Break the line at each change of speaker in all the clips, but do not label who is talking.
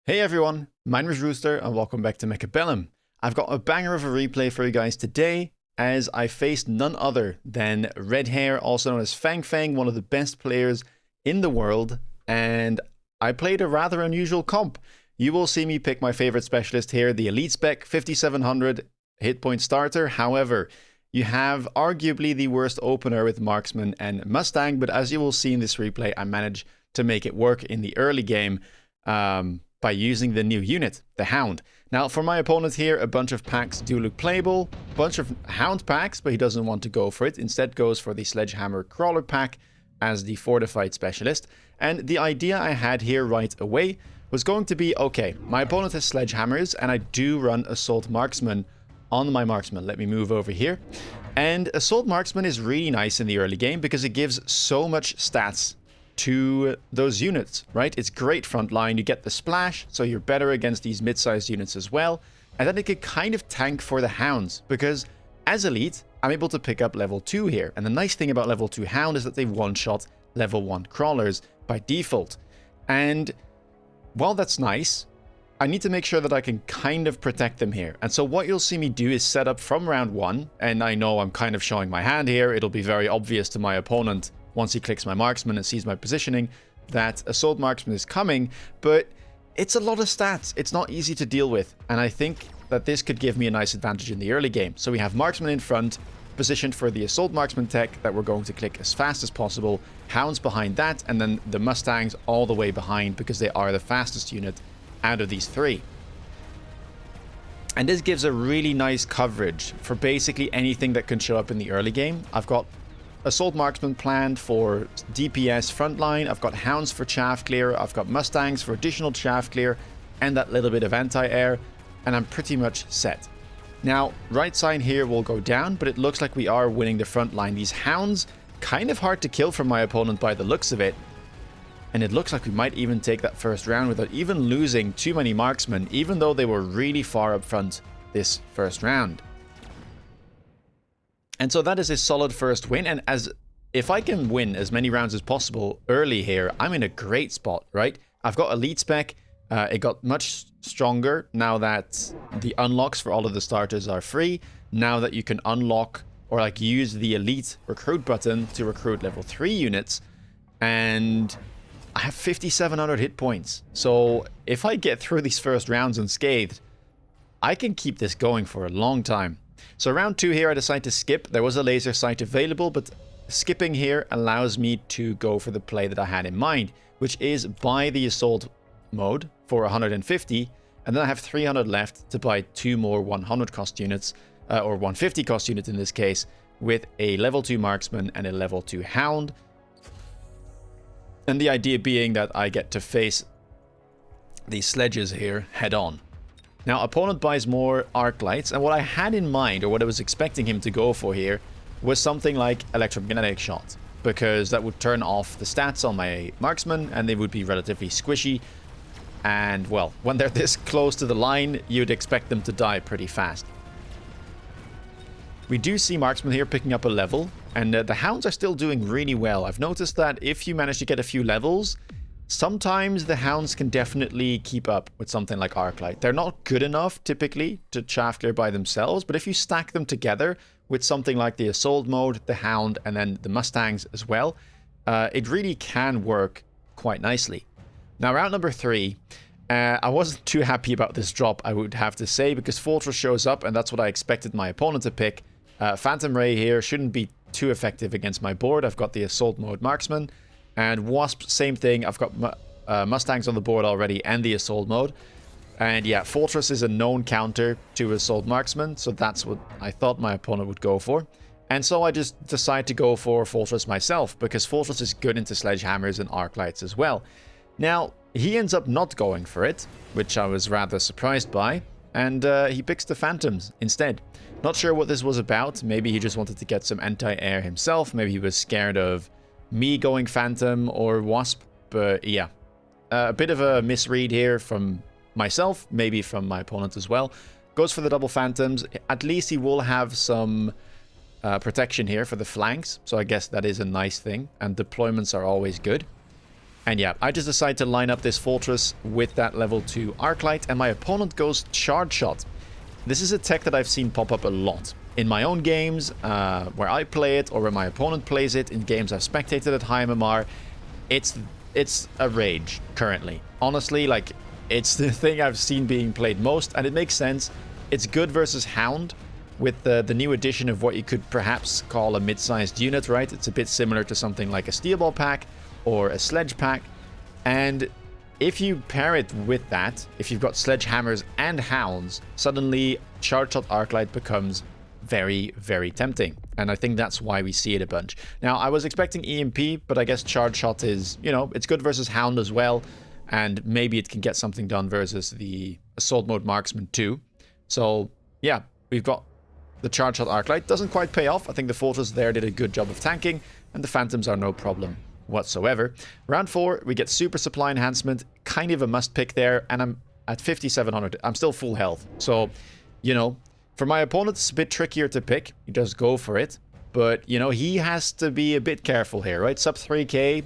Hey everyone, my name is Rooster and welcome back to Mechabellum. I've got a banger of a replay for you guys today as I faced none other than Red Hair, also known as Fang Fang, one of the best players in the world, and I played a rather unusual comp. You will see me pick my favorite specialist here, the Elite Spec 5700 hit point starter. However, you have arguably the worst opener with Marksman and Mustang, but as you will see in this replay, I managed to make it work in the early game by using the new unit, the Hound. Now, for my opponent here, a bunch of packs do look playable, bunch of Hound packs, but he doesn't want to go for it. Instead goes for the Sledgehammer Crawler pack as the fortified specialist. And the idea I had here right away was going to be, okay, my opponent has Sledgehammers, and I do run Assault Marksman on my Marksman. Let me move over here. And Assault Marksman is really nice in the early game because it gives so much stats to those units, right? It's great frontline. You get the splash, so you're better against these mid-sized units as well. And then it could kind of tank for the Hounds, because as Elite, I'm able to pick up level 2 here. And the nice thing about level 2 Hound is that they one-shot level 1 crawlers by default. And while that's nice, I need to make sure that I can kind of protect them here. And so what you'll see me do is set up from round 1, and I know I'm kind of showing my hand here. It'll be very obvious to my opponent once he clicks my Marksman and sees my positioning that Assault Marksman is coming, but it's a lot of stats. It's not easy to deal with, and I think that this could give me a nice advantage in the early game. So we have Marksman in front, positioned for the Assault Marksman tech that we're going to click as fast as possible, Hounds behind that, and then the Mustangs all the way behind because they are the fastest unit out of these three. And this gives a really nice coverage for basically anything that can show up in the early game. I've got Assault Marksman planned for DPS frontline, I've got Hounds for chaff clear, I've got Mustangs for additional chaff clear, and that little bit of anti-air, and I'm pretty much set. Now, right side here will go down, but it looks like we are winning the front line. These Hounds, kind of hard to kill from my opponent by the looks of it, and it looks like we might even take that first round without even losing too many Marksmen, even though they were really far up front this first round. And so that is a solid first win, and if I can win as many rounds as possible early here, I'm in a great spot, right? I've got Elite Spec, it got much stronger now that the unlocks for all of the starters are free, now that you can unlock or like use the Elite Recruit button to recruit level 3 units, and I have 5,700 hit points. So if I get through these first rounds unscathed, I can keep this going for a long time. So round 2 here, I decided to skip. There was a laser sight available, but skipping here allows me to go for the play that I had in mind, which is buy the assault mode for 150, and then I have 300 left to buy 2 more 100 cost units, or 150 cost units in this case, with a level 2 Marksman and a level 2 Hound. And the idea being that I get to face these sledges here head on. Now, opponent buys more arc lights, and what I had in mind, or what I was expecting him to go for here, was something like electromagnetic shot, because that would turn off the stats on my Marksman, and they would be relatively squishy, and, well, when they're this close to the line, you'd expect them to die pretty fast. We do see Marksman here picking up a level, and the Hounds are still doing really well. I've noticed that if you manage to get a few levels, sometimes the Hounds can definitely keep up with something like Arclight. They're not good enough, typically, to chaff clear by themselves, but if you stack them together with something like the Assault mode, the Hound, and then the Mustangs as well, it really can work quite nicely. Now, round number 3, I wasn't too happy about this drop, I would have to say, because Fortress shows up, and that's what I expected my opponent to pick. Phantom Ray here shouldn't be too effective against my board. I've got the Assault mode Marksman. And Wasp, same thing. I've got Mustangs on the board already and the Assault mode. And yeah, Fortress is a known counter to Assault Marksman, so that's what I thought my opponent would go for. And so I just decided to go for Fortress myself, because Fortress is good into Sledgehammers and Arc Lights as well. Now, he ends up not going for it, which I was rather surprised by, and he picks the Phantoms instead. Not sure what this was about. Maybe he just wanted to get some anti-air himself. Maybe he was scared of me going Phantom or Wasp, but yeah, a bit of a misread here from myself, maybe from my opponent as well. Goes for the double Phantoms. At least he will have some protection here for the flanks, so I guess that is a nice thing, and deployments are always good. And yeah, I just decide to line up this fortress with that level 2 Arclight, and my opponent goes Charge Shot. This is a tech that I've seen pop up a lot in my own games, where I play it, or where my opponent plays it, in games I've spectated at high MMR. It's a rage currently. Honestly, like, it's the thing I've seen being played most, and it makes sense. It's good versus Hound, with the new addition of what you could perhaps call a mid-sized unit, right? It's a bit similar to something like a Steel Ball pack or a Sledge pack. And if you pair it with that, if you've got Sledgehammers and Hounds, suddenly Charge Shot Arclight becomes very, very tempting. And I think that's why we see it a bunch. Now, I was expecting EMP, but I guess Charge Shot is, you know, it's good versus Hound as well. And maybe it can get something done versus the Assault Mode Marksman too. So, yeah, we've got the Charge Shot Arclight. Doesn't quite pay off. I think the Fortress there did a good job of tanking, and the Phantoms are no problem whatsoever. Round 4, we get Super Supply Enhancement. Kind of a must pick there, and I'm at 5,700. I'm still full health. So, you know, for my opponent, it's a bit trickier to pick. He does go for it. But, you know, he has to be a bit careful here, right? Sub 3k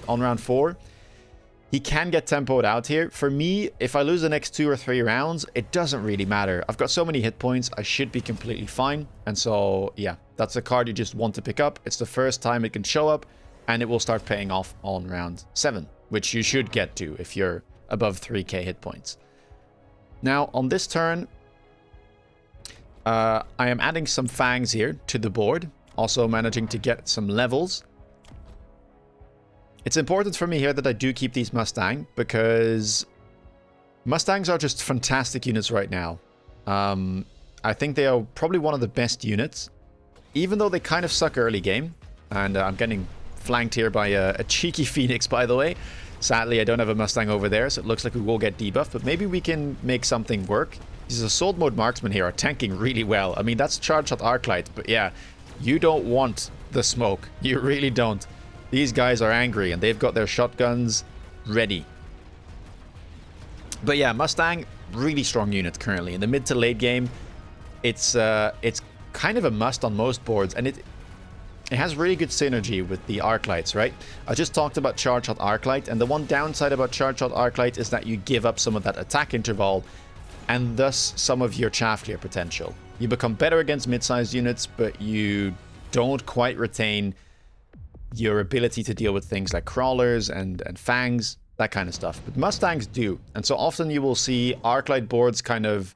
on round 4. He can get tempoed out here. For me, if I lose the next 2 or 3 rounds, it doesn't really matter. I've got so many hit points, I should be completely fine. And so, yeah, that's a card you just want to pick up. It's the first time it can show up, and it will start paying off on round 7, which you should get to if you're above 3k hit points. Now, on this turn, I am adding some Fangs here to the board, also managing to get some levels. It's important for me here that I do keep these Mustang, because Mustangs are just fantastic units right now. I think they are probably one of the best units, even though they kind of suck early game. And I'm getting flanked here by a cheeky Phoenix, by the way. Sadly, I don't have a Mustang over there, so it looks like we will get debuffed, but maybe we can make something work. These Assault Mode Marksmen here are tanking really well. I mean, that's Charge Shot Arclight, but yeah, you don't want the smoke. You really don't. These guys are angry, and they've got their shotguns ready. But yeah, Mustang, really strong unit currently. In the mid to late game, it's kind of a must on most boards, and it has really good synergy with the Arclights, right? I just talked about Charge Shot Arclight, and the one downside about Charge Shot Arclight is that you give up some of that attack interval, and thus some of your chaff clear potential. You become better against mid-sized units, but you don't quite retain your ability to deal with things like crawlers and fangs, that kind of stuff. But Mustangs do. And so often you will see Arclight boards kind of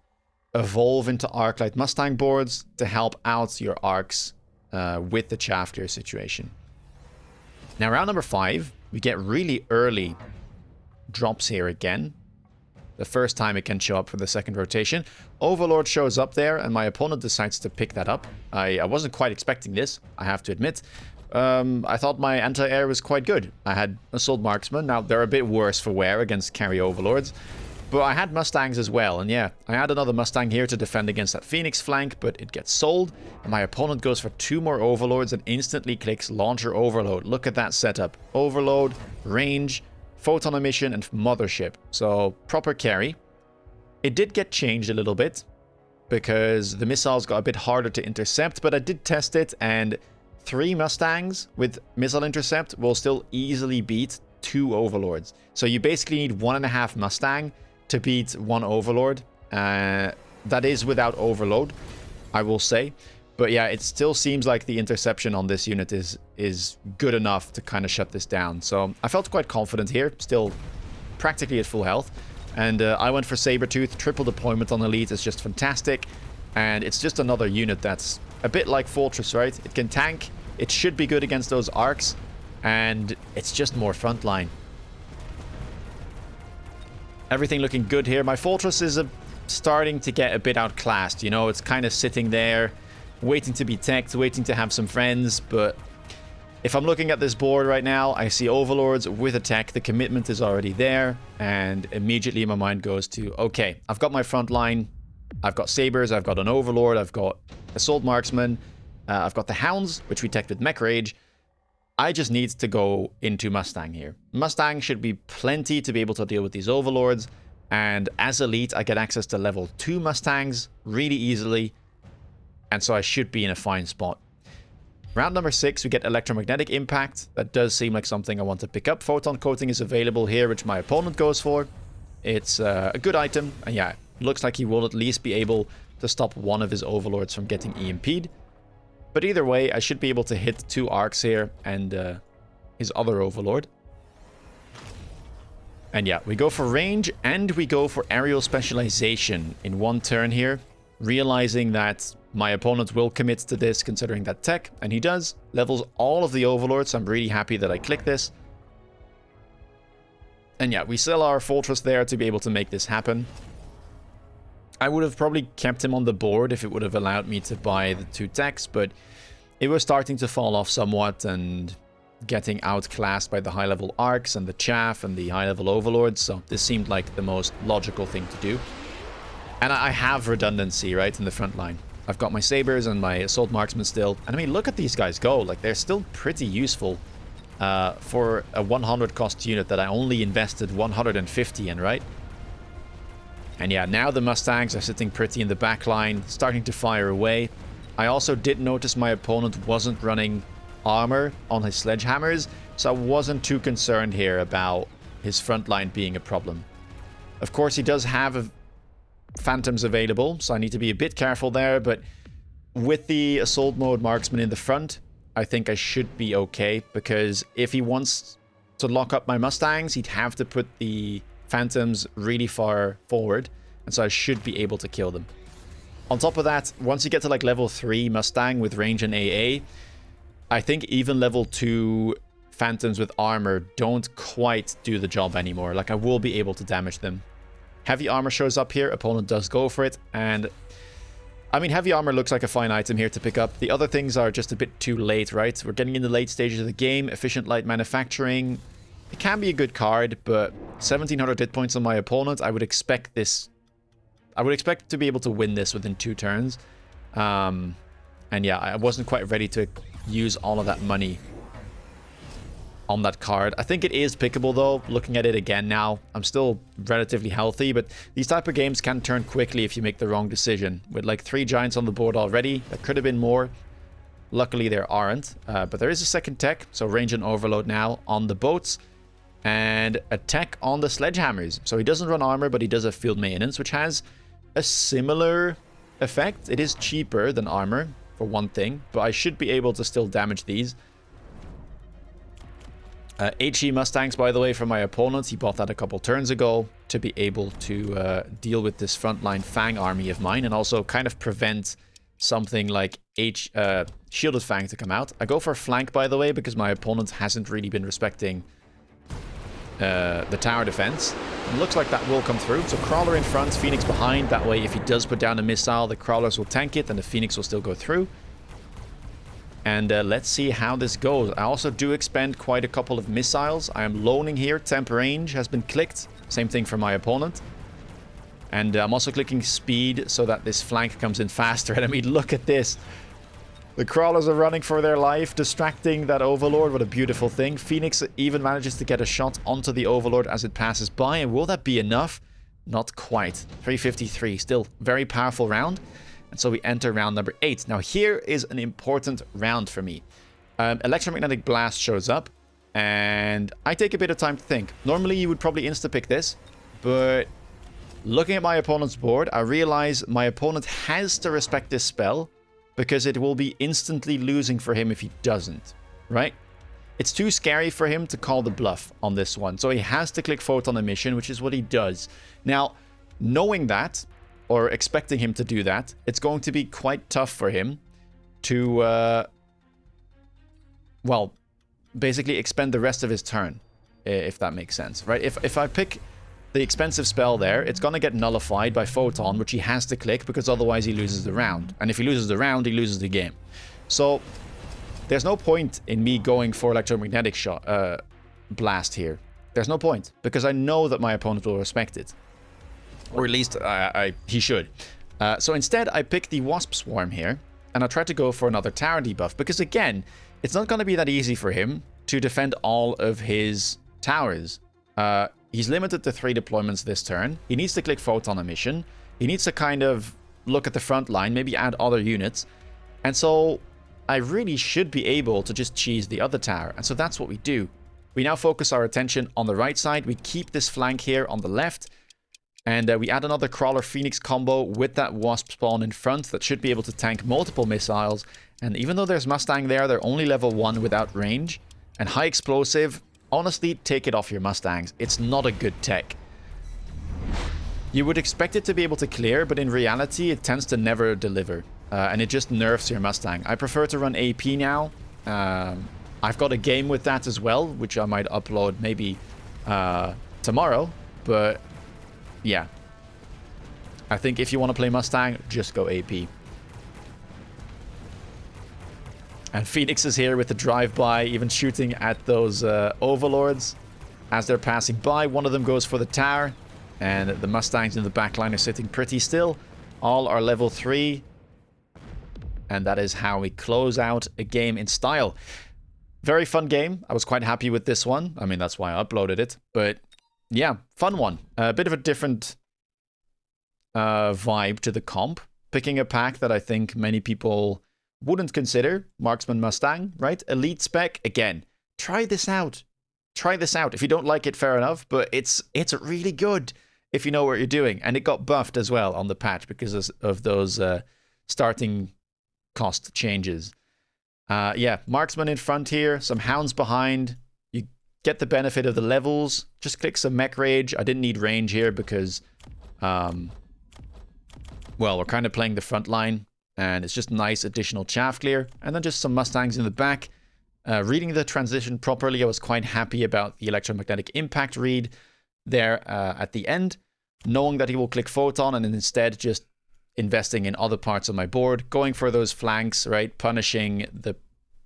evolve into Arclight Mustang boards to help out your arcs with the chaff clear situation. Now, round number 5, we get really early drops here again. The first time it can show up for the second rotation. Overlord shows up there, and my opponent decides to pick that up. I wasn't quite expecting this, I have to admit. I thought my anti-air was quite good. I had Assault Marksman. Now, they're a bit worse for wear against carry Overlords. But I had Mustangs as well. And yeah, I had another Mustang here to defend against that Phoenix flank, but it gets sold. And my opponent goes for 2 more Overlords and instantly clicks Launcher Overload. Look at that setup. Overload, range, Photon Emission, and Mothership. So, proper carry. It did get changed a little bit, because the missiles got a bit harder to intercept, but I did test it, and 3 Mustangs with missile intercept will still easily beat 2 Overlords. So you basically need 1.5 Mustang to beat 1 Overlord. That is without Overload, I will say. But yeah, it still seems like the interception on this unit is good enough to kind of shut this down. So I felt quite confident here, still practically at full health. And I went for Sabertooth. Triple deployment on Elite is just fantastic. And it's just another unit that's a bit like Fortress, right? It can tank. It should be good against those arcs. And it's just more frontline. Everything looking good here. My Fortress is starting to get a bit outclassed. You know, it's kind of sitting there, waiting to be teched, waiting to have some friends. But if I'm looking at this board right now, I see Overlords with a tech. The commitment is already there. And immediately my mind goes to, okay, I've got my front line. I've got Sabers, I've got an Overlord, I've got Assault Marksman, I've got the Hounds, which we teched with Mech Rage. I just need to go into Mustang here. Mustang should be plenty to be able to deal with these Overlords. And as Elite, I get access to level 2 Mustangs really easily. And so I should be in a fine spot. Round number 6, we get electromagnetic impact. That does seem like something I want to pick up. Photon coating is available here, which my opponent goes for. It's a good item, and yeah, looks like he will at least be able to stop one of his overlords from getting EMP'd. But either way, I should be able to hit 2 arcs here and his other overlord. And yeah, we go for range and we go for aerial specialization in one turn here, realizing that my opponent will commit to this considering that tech, and he does. Levels all of the overlords, so I'm really happy that I clicked this. And yeah, we sell our fortress there to be able to make this happen. I would have probably kept him on the board if it would have allowed me to buy the 2 techs, but it was starting to fall off somewhat and getting outclassed by the high-level arcs and the chaff and the high-level overlords, so this seemed like the most logical thing to do. And I have redundancy, right, in the front line. I've got my sabers and my assault marksmen still. And I mean, look at these guys go. Like, they're still pretty useful for a 100 cost unit that I only invested 150 in, right? And yeah, now the Mustangs are sitting pretty in the back line, starting to fire away. I also did notice my opponent wasn't running armor on his sledgehammers, so I wasn't too concerned here about his front line being a problem. Of course, he does have phantoms available, so I need to be a bit careful there, but with the assault mode marksman in the front, I think I should be okay, because if he wants to lock up my Mustangs, he'd have to put the phantoms really far forward, and so I should be able to kill them. On top of that, once you get to like level 3 Mustang with range and AA, I think even level 2 phantoms with armor don't quite do the job anymore. Like, I will be able to damage them. Heavy armor shows up here, opponent does go for it, and I mean, heavy armor looks like a fine item here to pick up. The other things are just a bit too late, right? We're getting in the late stages of the game. Efficient light manufacturing, it can be a good card, but 1700 hit points on my opponent, I would expect this. I would expect to be able to win this within 2 turns. And yeah, I wasn't quite ready to use all of that money on that card. I think it is pickable though, looking at it again now. I'm still relatively healthy, but these type of games can turn quickly if you make the wrong decision. With like 3 giants on the board already, there could have been more. Luckily there aren't, but there is a second tech, so range and overload now on the boats, and a tech on the sledgehammers. So he doesn't run armor, but he does have field maintenance, which has a similar effect. It is cheaper than armor, for one thing, but I should be able to still damage these. HE Mustangs, by the way, from my opponent. He bought that a couple turns ago to be able to deal with this frontline Fang army of mine and also kind of prevent something like Shielded Fang to come out. I go for a flank, by the way, because my opponent hasn't really been respecting the tower defense. It looks like that will come through. So Crawler in front, Phoenix behind. That way, if he does put down a missile, the Crawlers will tank it and the Phoenix will still go through. And let's see how this goes. I also do expend quite a couple of missiles. I am loaning here. Temp range has been clicked. Same thing for my opponent. And I'm also clicking speed so that this flank comes in faster. And I mean, look at this. The Crawlers are running for their life, distracting that Overlord. What a beautiful thing. Phoenix even manages to get a shot onto the Overlord as it passes by. And will that be enough? Not quite. 353. Still very powerful round. And so we enter round number 8. Now here is an important round for me. Electromagnetic Blast shows up, and I take a bit of time to think. Normally you would probably insta-pick this, but looking at my opponent's board, I realize my opponent has to respect this spell because it will be instantly losing for him if he doesn't, right? It's too scary for him to call the bluff on this one, so he has to click Photon Emission, which is what he does. Now, knowing that, or expecting him to do that, it's going to be quite tough for him to, well, basically expend the rest of his turn, if that makes sense, right? If I pick the expensive spell there, it's going to get nullified by Photon, which he has to click, because otherwise he loses the round. And if he loses the round, he loses the game. So, there's no point in me going for electromagnetic shot, blast here. There's no point, because I know that my opponent will respect it. Or at least he should. So instead, I pick the Wasp Swarm here, and I try to go for another tower debuff, because again, it's not going to be that easy for him to defend all of his towers. He's limited to 3 deployments this turn. He needs to click Photon Emission. He needs to kind of look at the front line, maybe add other units. And so I really should be able to just cheese the other tower. And so that's what we do. We now focus our attention on the right side. We keep this flank here on the left. And we add another Crawler Phoenix combo with that Wasp spawn in front that should be able to tank multiple missiles. And even though there's Mustang there, they're only level 1 without range. And high explosive, honestly, take it off your Mustangs. It's not a good tech. You would expect it to be able to clear, but in reality, it tends to never deliver. And it just nerfs your Mustang. I prefer to run AP now. I've got a game with that as well, which I might upload maybe tomorrow. But yeah, I think if you want to play Mustang, just go AP. And Phoenix is here with the drive-by, even shooting at those Overlords as they're passing by. One of them goes for the tower, and the Mustangs in the back line are sitting pretty still. All are level 3. And that is how we close out a game in style. Very fun game. I was quite happy with this one. I mean, that's why I uploaded it. But yeah, fun one. A bit of a different vibe to the comp. Picking a pack that I think many people wouldn't consider. Marksman Mustang, right? Elite spec. Again, try this out. Try this out. If you don't like it, fair enough. But it's really good if you know what you're doing. And it got buffed as well on the patch because of those starting cost changes. Yeah, Marksman in front here, some Hounds behind. You get the benefit of the levels. Just click some Mech Rage. I didn't need range here because, well, we're kind of playing the front line, and it's just nice additional chaff clear. And then just some Mustangs in the back. Reading the transition properly, I was quite happy about the electromagnetic impact read there at the end, knowing that he will click Photon and then instead just investing in other parts of my board, going for those flanks, right? Punishing the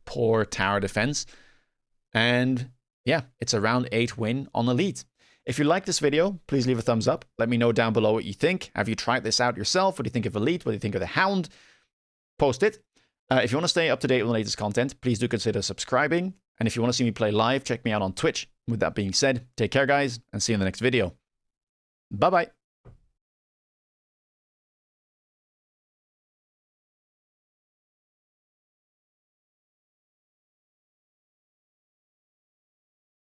poor tower defense. And yeah, it's a round 8 win on Elite. If you like this video, please leave a thumbs up. Let me know down below what you think. Have you tried this out yourself? What do you think of Elite? What do you think of the Hound? Post it. If you want to stay up to date with the latest content, please do consider subscribing. And if you want to see me play live, check me out on Twitch. With that being said, take care, guys, and see you in the next video. Bye-bye.